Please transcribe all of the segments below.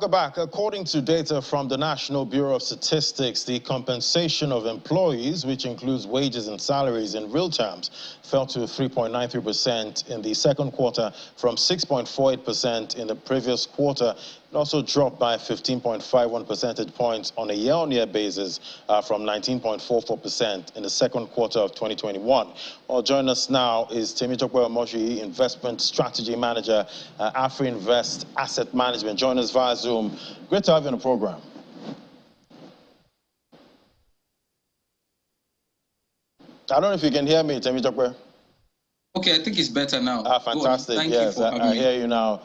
Welcome back. According to data from the National Bureau of Statistics, the compensation of employees, which includes wages and salaries in real terms, fell to 3.93% in the second quarter from 6.48% in the previous quarter. It also dropped by 15.51 percentage points on a year-on-year basis from 19.44% in the second quarter of 2021. Well, join us now is Temitope Omoshi, Investment Strategy Manager, AfriInvest Asset Management. Join us via Zoom. Great to have you on the program. I don't know if you can hear me, Temitope. Okay, I think it's better now. Fantastic. Thank yes, you for having I me. hear you now.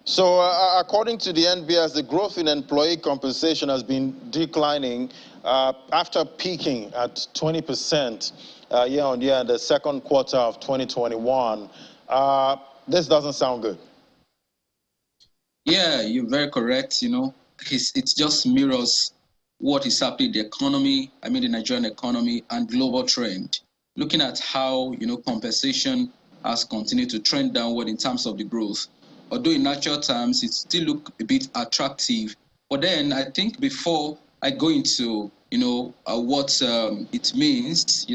So, according to the NBS, the growth in employee compensation has been declining after peaking at 20% year-on-year in the second quarter of 2021. This doesn't sound good. Yeah, you're very correct. You know, it just mirrors what is happening in the economy, the Nigerian economy and global trend. Looking at how, compensation has continued to trend downward in terms of the growth. Although in natural terms, it still looks a bit attractive. But then I think before I go into, what it means,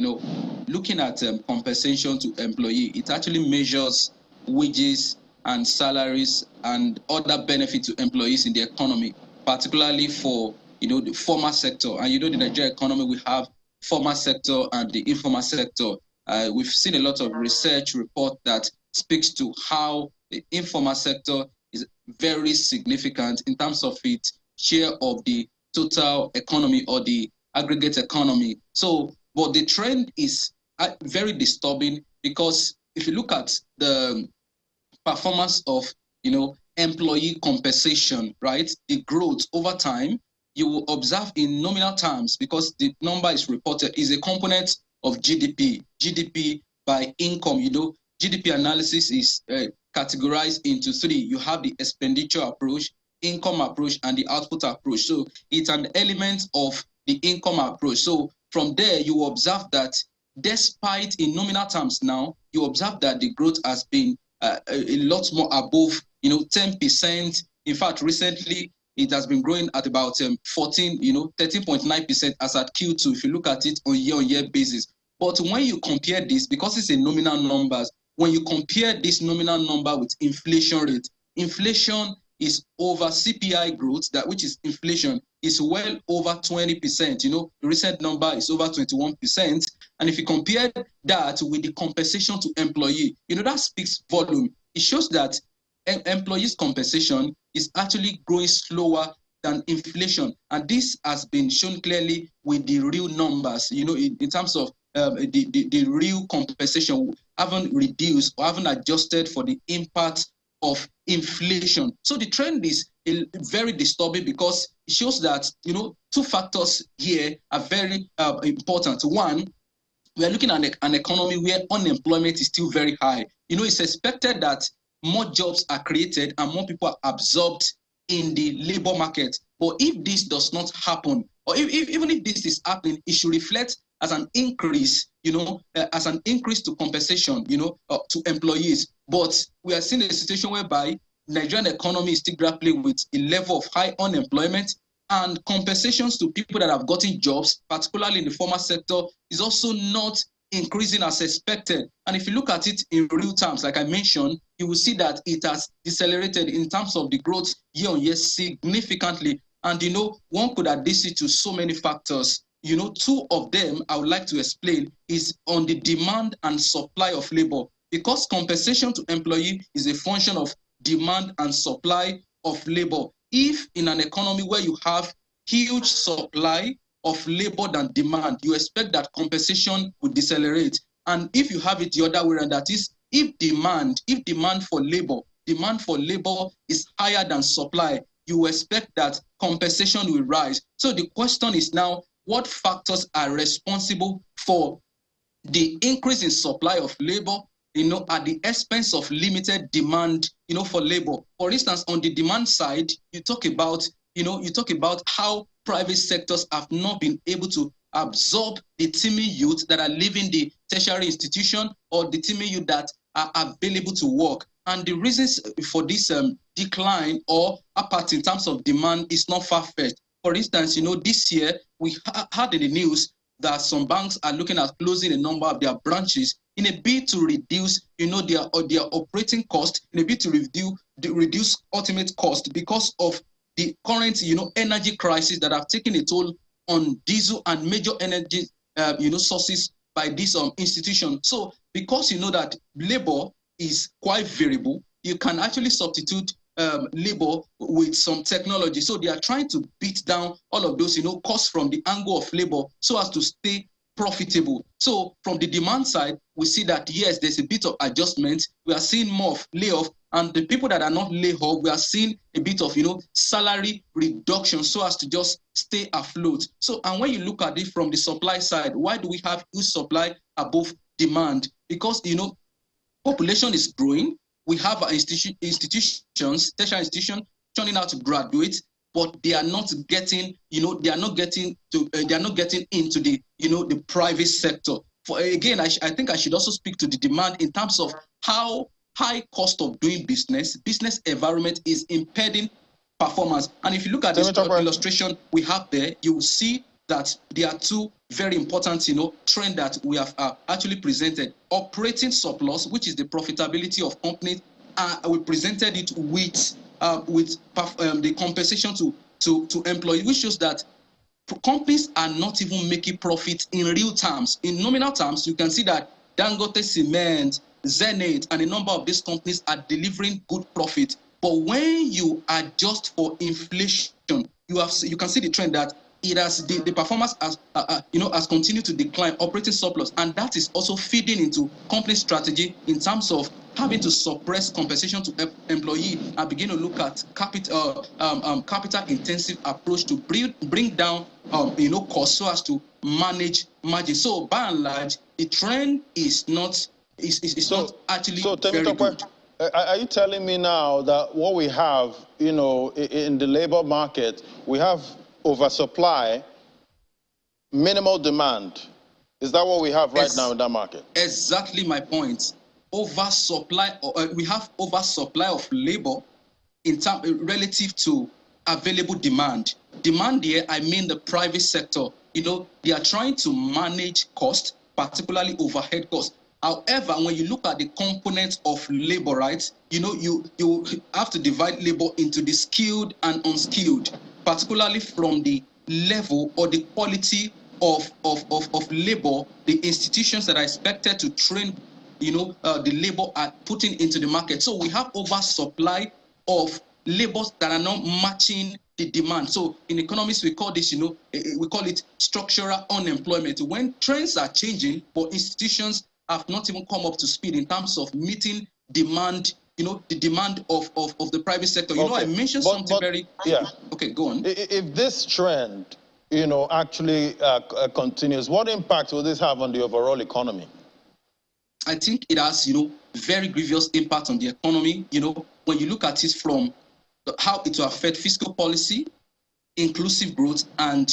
looking at compensation to employee, it actually measures wages and salaries and other benefits to employees in the economy, particularly for, the formal sector. And the Nigerian economy, we have formal sector and the informal sector. We've seen a lot of research report that speaks to how the informal sector is very significant in terms of its share of the total economy or the aggregate economy. So, but the trend is very disturbing because if you look at the performance of, employee compensation, right, the growth over time, you will observe in nominal terms because the number is reported is a component of GDP. GDP by income, GDP analysis is categorized into three. You have the expenditure approach, income approach, and the output approach. So it's an element of the income approach. So from there, you observe that despite in nominal terms now, you observe that the growth has been a lot more above, 10%. In fact, recently, it has been growing at about 13.9% as at Q2, if you look at it on year-on-year basis. But when you compare this, because it's a nominal numbers, when you compare this nominal number with inflation rate, inflation is over CPI growth, which is inflation, is well over 20%. The recent number is over 21%. And if you compare that with the compensation to employee, that speaks volume. It shows that employees' compensation is actually growing slower than inflation. And this has been shown clearly with the real numbers, in terms of the real compensation haven't reduced or haven't adjusted for the impact of inflation. So the trend is very disturbing because it shows that, two factors here are very important. One, we are looking at an economy where unemployment is still very high. It's expected that more jobs are created and more people are absorbed in the labor market. But if this does not happen, or even if this is happening, it should reflect as an increase, as an increase to compensation, to employees. But we are seeing a situation whereby the Nigerian economy is still grappling with a level of high unemployment, and compensations to people that have gotten jobs, particularly in the formal sector, is also not increasing as expected. And if you look at it in real terms, like I mentioned, you will see that it has decelerated in terms of the growth year-on-year significantly. And, one could address it to so many factors. Two of them I would like to explain is on the demand and supply of labor, because compensation to employee is a function of demand and supply of labor. If in an economy where you have huge supply of labor than demand, you expect that compensation would decelerate. And if you have it the other way around, that is, if demand for labor is higher than supply, you expect that compensation will rise. So the question is now, what factors are responsible for the increase in supply of labor, at the expense of limited demand, for labor? For instance, on the demand side, you talk about how private sectors have not been able to absorb the teeming youth that are leaving the tertiary institution or the teeming youth that are available to work. And the reasons for this decline or apathy in terms of demand is not far-fetched. For instance, this year we had in the news that some banks are looking at closing a number of their branches in a bid to reduce, their operating cost, in a bid to reduce ultimate cost because of the current, energy crisis that have taken a toll on diesel and major energy, sources by this institution. So because you know that labor is quite variable, you can actually substitute labor with some technology. So they are trying to beat down all of those, costs from the angle of labor so as to stay profitable. So from the demand side, we see that, yes, there's a bit of adjustment. We are seeing more of layoff, and the people that are not laid off, we are seeing a bit of, salary reduction so as to just stay afloat. So, and when you look at it from the supply side, why do we have huge supply above demand? Because, population is growing. We have institutions, tertiary institutions turning out to graduate, but they are not getting, they are not getting into the, the private sector. For again, I think I should also speak to the demand in terms of how high cost of doing business environment is impeding performance. And if you look at this illustration we have there, you will see that there are two very important, trends that we have actually presented. Operating surplus, which is the profitability of companies, we presented it with the compensation to employees, which shows that companies are not even making profit in real terms. In nominal terms, you can see that Dangote Cement, Zenith, and a number of these companies are delivering good profit. But when you adjust for inflation, you can see the trend that it has the performance has continued to decline, operating surplus, and that is also feeding into company strategy in terms of having to suppress compensation to employee and begin to look at capital intensive approach to bring down costs so as to manage margin. So by and large, the trend is not actually very good. Are you telling me now that what we have, in the labor market, we have oversupply, minimal demand? Is that what we have right now in that market? Exactly my point. Oversupply. We have oversupply of labor in relative to available demand. Demand here, I mean the private sector. They are trying to manage cost, particularly overhead costs. However, when you look at the components of labor, right, you have to divide labor into the skilled and unskilled, particularly from the level or the quality of labor the institutions that are expected to train, the labor are putting into the market. So we have oversupply of labors that are not matching the demand. So in economics, we call this, we call it structural unemployment. When trends are changing, but institutions have not even come up to speed in terms of meeting demand, the demand of the private sector. I mentioned something very... Yeah. Okay, go on. If this trend, actually continues, what impact will this have on the overall economy? I think it has, very grievous impact on the economy. When you look at it from how it will affect fiscal policy, inclusive growth, and,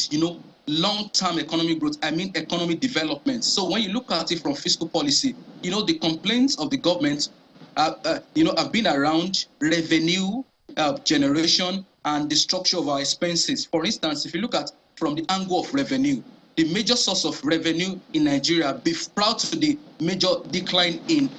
long-term economic growth, I mean economic development. So when you look at it from fiscal policy, the complaints of the government, have been around revenue generation and the structure of our expenses. For instance, if you look at from the angle of revenue, the major source of revenue in Nigeria, prior to the major decline in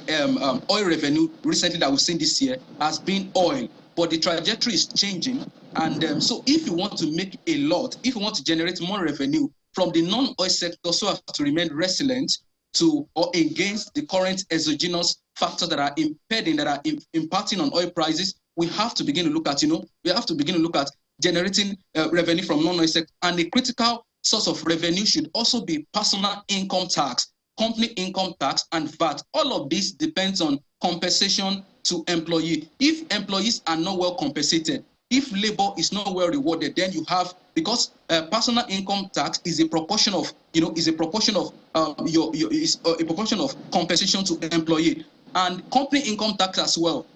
oil revenue recently that we've seen this year, has been oil. But the trajectory is changing. And so if you want to make a lot, if you want to generate more revenue from the non-oil sector so as to remain resilient to or against the current exogenous factors that are impeding, that are impacting on oil prices, we have to begin to look at, we have to begin to look at generating revenue from non-oil sector. And a critical source of revenue should also be personal income tax, company income tax, and VAT. All of this depends on compensation to employee. If employees are not well compensated, if labor is not well rewarded, then you have, because personal income tax is a proportion of, is a proportion of a proportion of compensation to employee, and company income tax as well.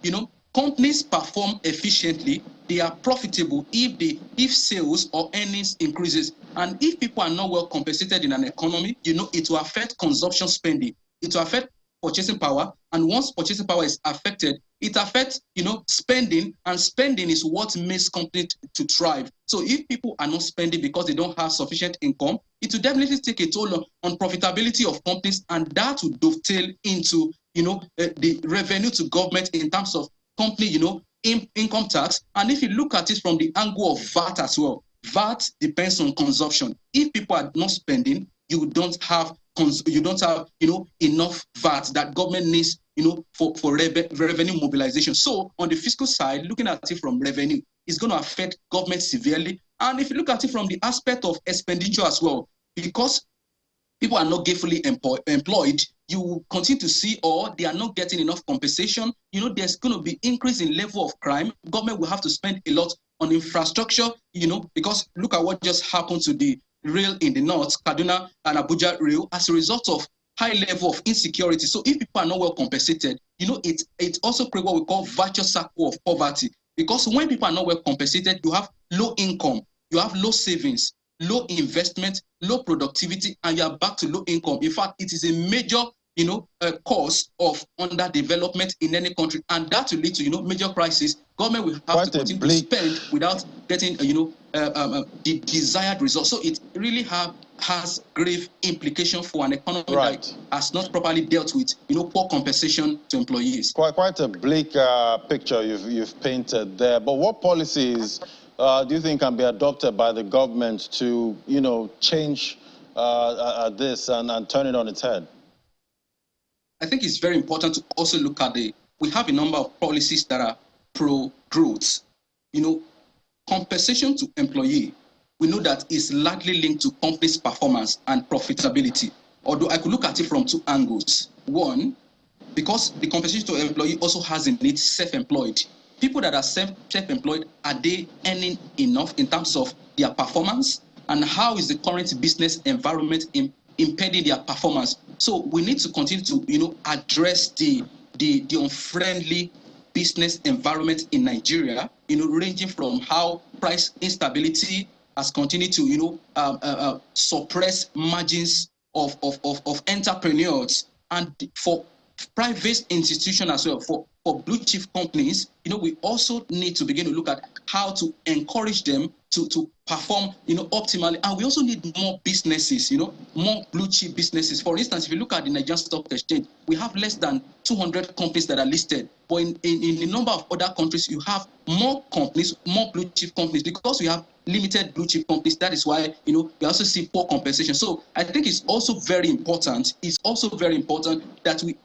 Companies perform efficiently, they are profitable if sales or earnings increases, and if people are not well compensated in an economy, it will affect consumption spending. It will affect purchasing power, and once purchasing power is affected, it affects, spending, and spending is what makes companies to thrive. So if people are not spending because they don't have sufficient income, it will definitely take a toll on profitability of companies, and that will dovetail into, the revenue to government in terms of company, income tax. And if you look at it from the angle of VAT as well, VAT depends on consumption. If people are not spending, you don't have enough VAT that government needs, for revenue mobilization. So on the fiscal side, looking at it from revenue, it's going to affect government severely. And if you look at it from the aspect of expenditure as well, because people are not gainfully employed, you continue to see, or they are not getting enough compensation. There's going to be increase in level of crime. Government will have to spend a lot on infrastructure, because look at what just happened to the rail in the north, Kaduna and Abuja rail, as a result of high level of insecurity. So if people are not well compensated, it also creates what we call virtuous circle of poverty. Because when people are not well compensated, you have low income, you have low savings, low investment, low productivity, and you are back to low income. In fact, it is a major cause of underdevelopment in any country, and that will lead to major crisis. Government will have to continue to spend without getting the desired result. So it really has grave implication for an economy that has not properly dealt with poor compensation to employees. Quite a bleak picture you've painted there. But what policies do you think can be adopted by the government to change this and turn it on its head? I think it's very important to also look at we have a number of policies that are pro-growth. Compensation to employee, we know that is largely linked to company's performance and profitability. Although I could look at it from two angles. One, because the compensation to employee also has in it self-employed. People that are self-employed, are they earning enough in terms of their performance? And how is the current business environment impeding their performance? So we need to continue to, address the unfriendly business environment in Nigeria, ranging from how price instability has continued to, suppress margins of entrepreneurs, and for private institutions as well, for blue chip companies, we also need to begin to look at how to encourage them to perform, optimally. And we also need more businesses, more blue chip businesses. For instance, if you look at the Nigerian Stock Exchange, we have less than 200 companies that are listed. But in a number of other countries, you have more companies, more blue chip companies, because we have limited blue chip companies. That is why, we also see poor compensation. So I think it's also very important. It's also very important that we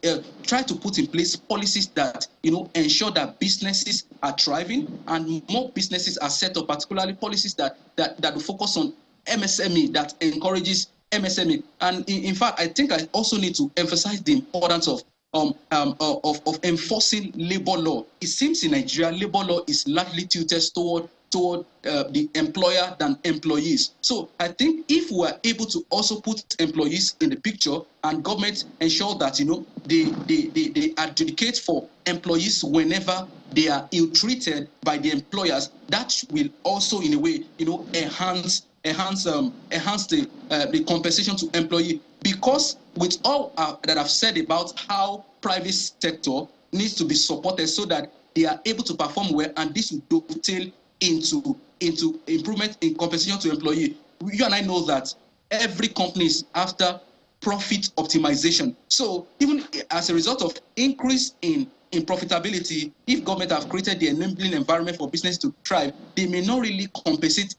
try to put in place policies that, ensure that businesses are thriving and more businesses are set up, particularly policies that will focus on MSME, that encourages MSME. And in fact, I think I also need to emphasize the importance of enforcing labor law. It seems in Nigeria, labor law is largely tilted toward the employer than employees. So I think if we are able to also put employees in the picture, and government ensure that they adjudicate for employees whenever they are ill-treated by the employers, that will also in a way enhance the compensation to employee. Because with all that I've said about how private sector needs to be supported so that they are able to perform well, and this will dovetail into improvement in compensation to employee. You and I know that every company is after profit optimization. So even as a result of increase in profitability, if government have created the enabling environment for business to thrive, they may not really compensate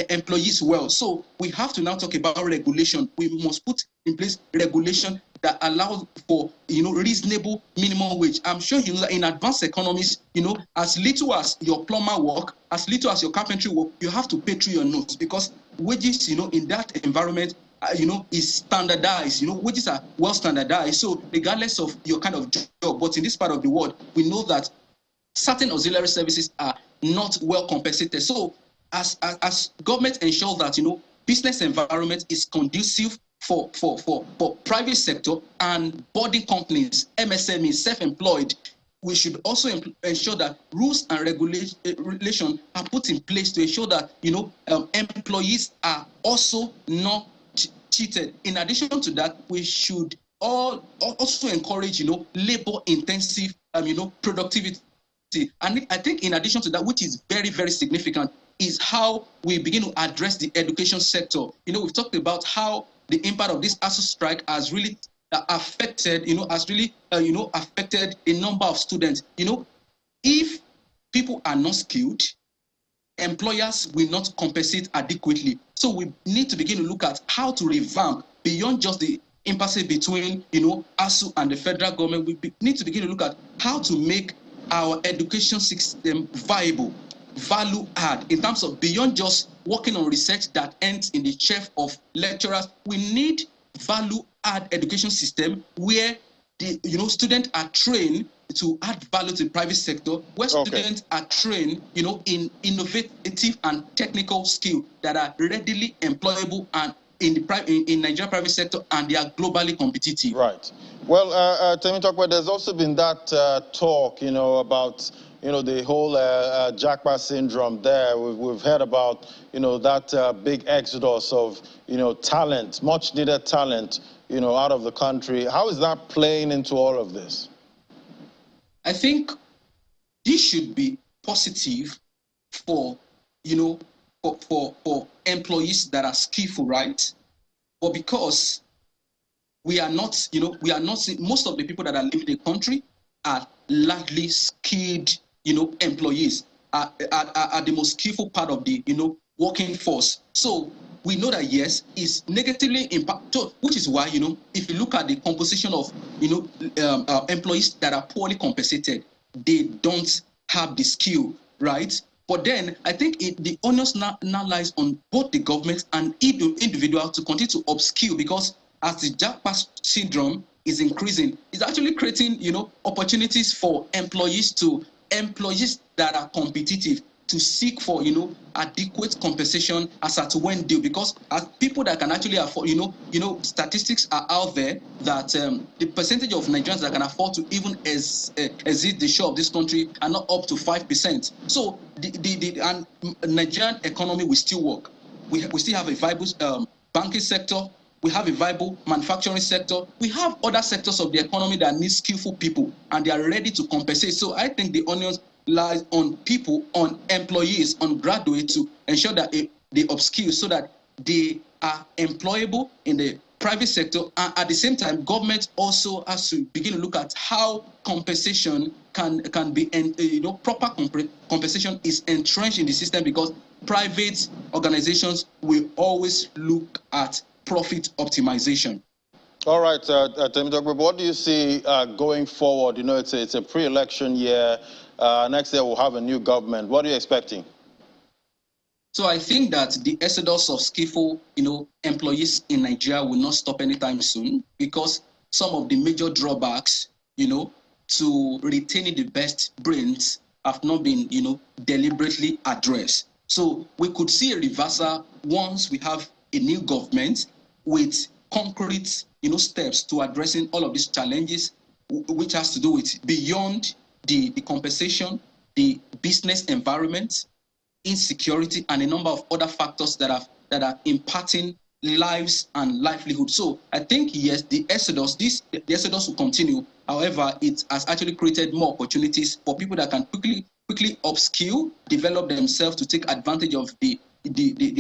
employees well. So we have to now talk about regulation. We must put in place regulation that allows for reasonable minimum wage. I'm sure in advanced economies, as little as your plumber work, as little as your carpentry work, you have to pay through your nose, because wages in that environment is standardized. Wages are well standardized. So regardless of your kind of job, but in this part of the world, we know that certain auxiliary services are not well compensated. So as government ensure that business environment is conducive for private sector and budding companies, MSMEs, self-employed, we should also ensure that rules and regulation are put in place to ensure that employees are also not cheated. In addition to that, we should also encourage, labor-intensive, productivity. And I think in addition to that, which is very, very significant, is how we begin to address the education sector. We've talked about how the impact of this ASUU strike has really affected, affected a number of students. If people are not skilled, employers will not compensate adequately. So we need to begin to look at how to revamp beyond just the impasse between, ASUU and the federal government. We need to begin to look at how to make our education system viable, value add, in terms of beyond just working on research that ends in the chair of lecturers. We need value add education system where the students are trained to add value to the private sector, where students are trained, in innovative and technical skills that are readily employable and in Nigeria private sector, and they are globally competitive. Right. Well, Temitope, there's also been that talk, about the whole Japa syndrome there. We've heard about, that big exodus of, talent, much needed talent, out of the country. How is that playing into all of this? I think this should be positive for, for employees that are skillful, right? But because we are not most of the people that are leaving the country are largely skilled, employees, are the most skillful part of the, working force. So we know that, yes, it's negatively impacted, which is why, if you look at the composition of, employees that are poorly compensated, they don't have the skill, right? But then I think the onus now lies on both the government and individual to continue to upskill, because as the Japa syndrome is increasing, it's actually creating, opportunities for employees that are competitive to seek for, adequate compensation as at when due, because as people that can actually afford, statistics are out there that the percentage of Nigerians that can afford to even exit the shore of this country are not up to 5%. So the Nigerian economy will still work. We still have a viable banking sector. We have a viable manufacturing sector. We have other sectors of the economy that need skillful people, and they are ready to compensate. So I think the onions lies on people, on employees, on graduates to ensure that they upskill so that they are employable in the private sector. And at the same time, government also has to begin to look at how compensation can be, proper compensation is entrenched in the system, because private organizations will always look at profit optimization. All right, Temitope, what do you see going forward? It's a pre-election year. Next year we'll have a new government. What are you expecting? So I think that the exodus of skillful, employees in Nigeria will not stop anytime soon, because some of the major drawbacks, to retaining the best brains have not been, deliberately addressed. So we could see a reversal once we have a new government with concrete, steps to addressing all of these challenges, which has to do with beyond the compensation, the business environment, insecurity, and a number of other factors that are impacting lives and livelihood. So I think, yes, the exodus will continue. However, it has actually created more opportunities for people that can quickly upskill, develop themselves to take advantage of the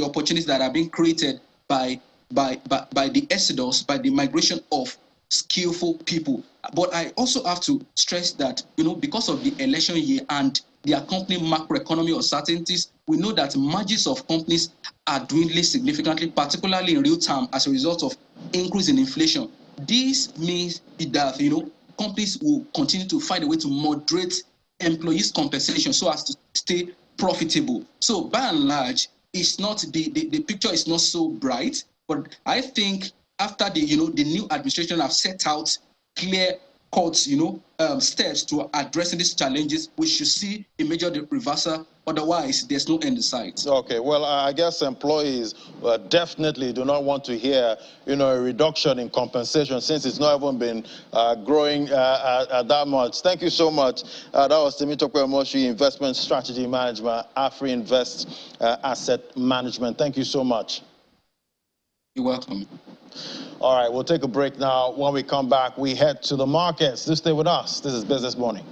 opportunities that are being created by the exodus, by the migration of skillful people. But I also have to stress that, because of the election year and the accompanying macroeconomic uncertainties, we know that margins of companies are dwindling significantly, particularly in real time as a result of increase in inflation. This means that, companies will continue to find a way to moderate employees' compensation so as to stay profitable. So by and large, it's not the picture is not so bright. But I think after the new administration have set out clear cut steps to addressing these challenges, we should see a major reversal. Otherwise, there's no end in sight. Okay, well, I guess employees definitely do not want to hear a reduction in compensation, since it's not even been growing that much. Thank you so much. That was Temitope Omoshi, Investment Strategy Management, AfriInvest Asset Management. Thank you so much. You're welcome. All right, we'll take a break now. When we come back, we head to the markets. Do stay with us. This is Business Morning.